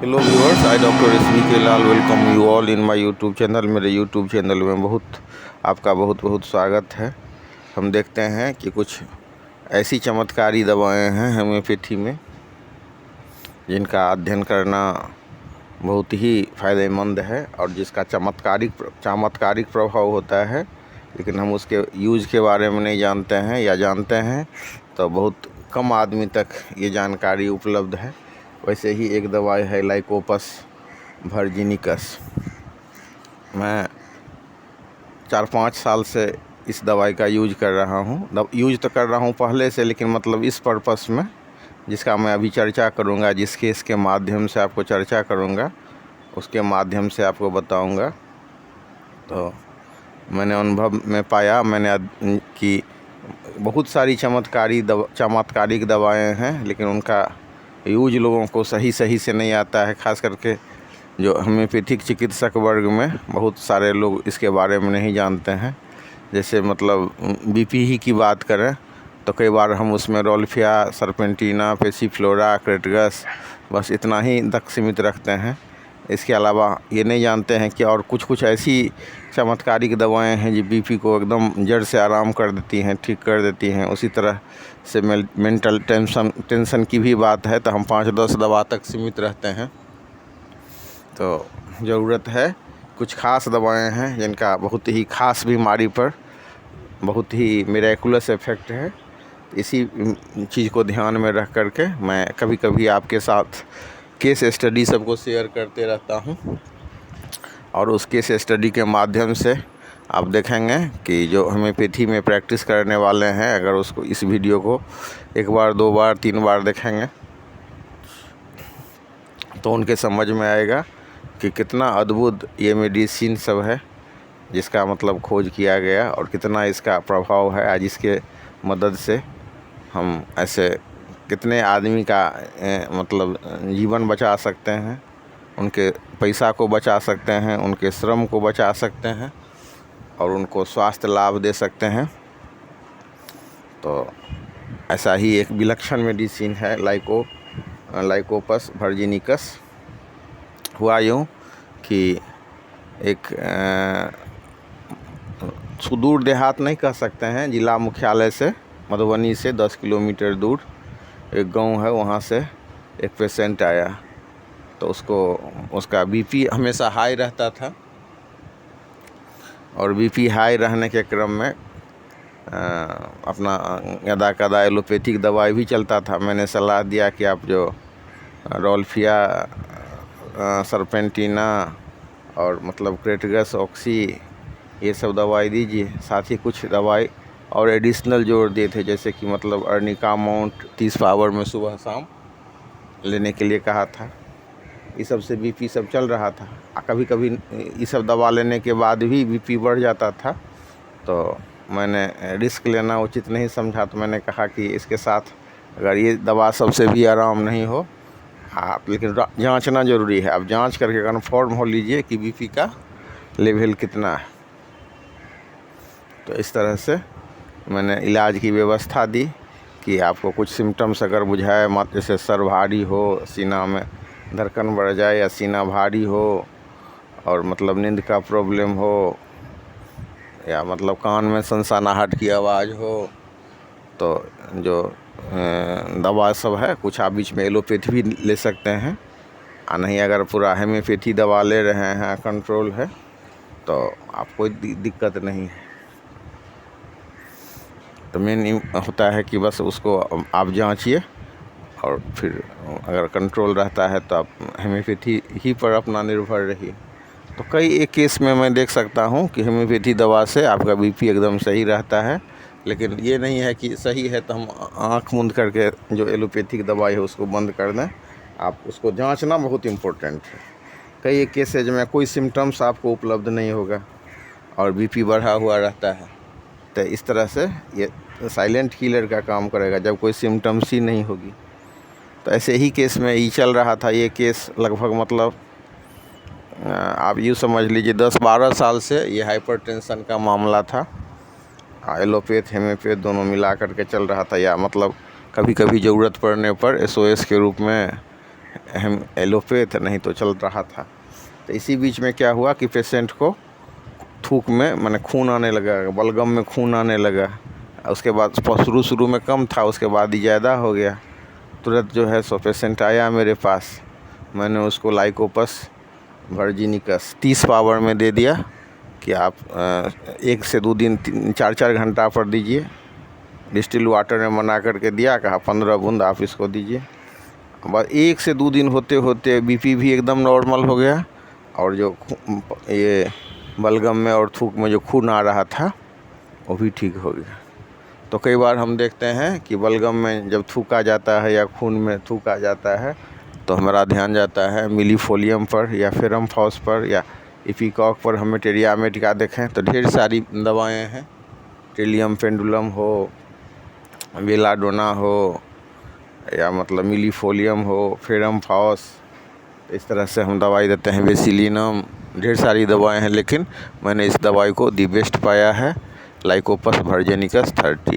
Hello viewers, I doctor S K Lal welcome you all in my YouTube channel. मेरे YouTube channel में आपका बहुत बहुत स्वागत है। हम देखते हैं कि कुछ ऐसी चमत्कारी दवाएं हैं होम्योपैथी में जिनका अध्ययन करना बहुत ही फ़ायदेमंद है और जिसका चमत्कारिक प्रभाव होता है, लेकिन हम उसके यूज़ के बारे में नहीं जानते हैं, या जानते हैं तो बहुत कम आदमी तक ये जानकारी उपलब्ध है। वैसे ही एक दवाई है लाइकोपस वर्जिनिकस। मैं 4-5 साल से इस दवाई का यूज कर रहा हूँ। यूज तो कर रहा हूँ पहले से, लेकिन मतलब इस पर्पस में जिसका मैं अभी चर्चा करूँगा, जिस केस के माध्यम से आपको चर्चा करूँगा, उसके माध्यम से आपको बताऊँगा। तो मैंने अनुभव में पाया कि बहुत सारी चमत्कारिक दवाएं हैं, लेकिन उनका यूज लोगों को सही से नहीं आता है। खास करके जो होम्योपैथिक चिकित्सक वर्ग में बहुत सारे लोग इसके बारे में नहीं जानते हैं। जैसे मतलब बीपी ही की बात करें तो कई बार हम उसमें रोल्फिया, सरपेंटिना, पैसिफ्लोरा, क्रेटगस, बस इतना ही तक सीमित रखते हैं। इसके अलावा ये नहीं जानते हैं कि और कुछ ऐसी चमत्कारिक दवाएं हैं जो बीपी को एकदम जड़ से आराम कर देती हैं, ठीक कर देती हैं। उसी तरह से मेंटल टेंशन की भी बात है तो हम 5-10 दवा तक सीमित रहते हैं। तो ज़रूरत है कुछ ख़ास दवाएं हैं जिनका बहुत ही ख़ास बीमारी पर बहुत ही मिरेकुलस इफ़ेक्ट है। इसी चीज़ को ध्यान में रख करके मैं कभी कभी आपके साथ केस स्टडी सबको शेयर करते रहता हूँ, और उस केस स्टडी के माध्यम से आप देखेंगे कि जो होम्योपैथी में प्रैक्टिस करने वाले हैं, अगर उसको इस वीडियो को 1 बार 2 बार 3 बार देखेंगे तो उनके समझ में आएगा कि कितना अद्भुत ये मेडिसिन सब है जिसका मतलब खोज किया गया, और कितना इसका प्रभाव है। आज इसके मदद से हम ऐसे कितने आदमी का मतलब जीवन बचा सकते हैं, उनके पैसा को बचा सकते हैं, उनके श्रम को बचा सकते हैं, और उनको स्वास्थ्य लाभ दे सकते हैं। तो ऐसा ही एक विलक्षण मेडिसिन है लाइकोपस वर्जिनिकस। हुआ यूँ कि एक सुदूर देहात नहीं कह सकते हैं, जिला मुख्यालय से मधुबनी से 10 किलोमीटर दूर एक गांव है, वहाँ से एक पेशेंट आया। तो उसका बीपी हमेशा हाई रहता था, और बीपी हाई रहने के क्रम में अपना यदा कदा एलोपैथिक दवाई भी चलता था। मैंने सलाह दिया कि आप जो रोल्फिया, सरपेंटिना और मतलब क्रेटगस, ऑक्सी, ये सब दवाई दीजिए। साथ ही कुछ दवाई और एडिशनल जोड़ दिए थे, जैसे कि मतलब अर्निका माउंट 30 पावर में सुबह शाम लेने के लिए कहा था। इस सब से बीपी सब चल रहा था। कभी कभी ये सब दवा लेने के बाद भी बीपी बढ़ जाता था, तो मैंने रिस्क लेना उचित नहीं समझा। तो मैंने कहा कि इसके साथ अगर ये दवा सबसे भी आराम नहीं हो, आप लेकिन जांचना ज़रूरी है। आप जांच करके कन्फर्म हो लीजिए कि बीपी का लेवल कितना है। तो इस तरह से मैंने इलाज की व्यवस्था दी कि आपको कुछ सिम्टम्स अगर बुझाए, जैसे सर भारी हो, सीना में धड़कन बढ़ जाए, या सीना भारी हो, और मतलब नींद का प्रॉब्लम हो, या मतलब कान में सनसनाहट की आवाज़ हो, तो जो दवा सब है कुछ आप बीच में एलोपैथी भी ले सकते हैं। और नहीं अगर पूरा होम्योपैथी दवा ले रहे हैं, कंट्रोल है, तो आपको कोई दिक्कत नहीं है। तो मेन होता है कि बस उसको आप जांचिए, और फिर अगर कंट्रोल रहता है तो आप होम्योपैथी ही पर अपना निर्भर रहिए। तो कई एक केस में मैं देख सकता हूँ कि होम्योपैथी दवा से आपका बीपी एकदम सही रहता है, लेकिन ये नहीं है कि सही है तो हम आँख मूंद करके जो एलोपैथिक दवाई है उसको बंद कर दें। आप उसको जांचना बहुत इम्पोर्टेंट है। कई एक केसेज में कोई सिम्टम्स आपको उपलब्ध नहीं होगा और बीपी बढ़ा हुआ रहता है, तो इस तरह से ये साइलेंट किलर का काम करेगा जब कोई सिम्टम्स ही नहीं होगी। तो ऐसे ही केस में ये चल रहा था। ये केस लगभग मतलब आप यूँ समझ लीजिए 10-12 साल से ये हाइपरटेंशन का मामला था। एलोपैथ होम्योपैथ दोनों मिला करके चल रहा था, या मतलब कभी कभी ज़रूरत पड़ने पर SOS के रूप में हम एलोपैथ नहीं तो चल रहा था। तो इसी बीच में क्या हुआ कि पेशेंट को थूक में माने खून आने लगा, बलगम में खून आने लगा। उसके बाद शुरू में कम था, उसके बाद ही ज़्यादा हो गया। तुरंत जो है सो पेशेंट आया मेरे पास, मैंने उसको लाइकोपस वर्जिनिकस 30 पावर में दे दिया कि आप 1 से 2 दिन 4-4 घंटा पर दीजिए। डिस्टिल वाटर में बना करके दिया, कहा 15 बूंद आप इसको दीजिए। बस 1 से 2 दिन होते होते बीपी भी एकदम नॉर्मल हो गया, और जो ये बलगम में और थूक में जो खून आ रहा था वो भी ठीक हो गया। तो कई बार हम देखते हैं कि बलगम में जब थूक आ जाता है या खून में थूक आ जाता है तो हमारा ध्यान जाता है मिलीफोलियम पर या फेरम फॉस पर या इपिकॉक पर। हमें टेरियामेटिका देखें तो ढेर सारी दवाएं हैं, टेलियम पेंडुलम हो, बेलाडोना हो, या मतलब मिलीफोलियम हो, फेरम फॉस, इस तरह से हम दवाई देते हैं। बेसिलिनम, ढेर सारी दवाएं हैं, लेकिन मैंने इस दवाई को दी बेस्ट पाया है, लाइकोपस वर्जिनिकस 30।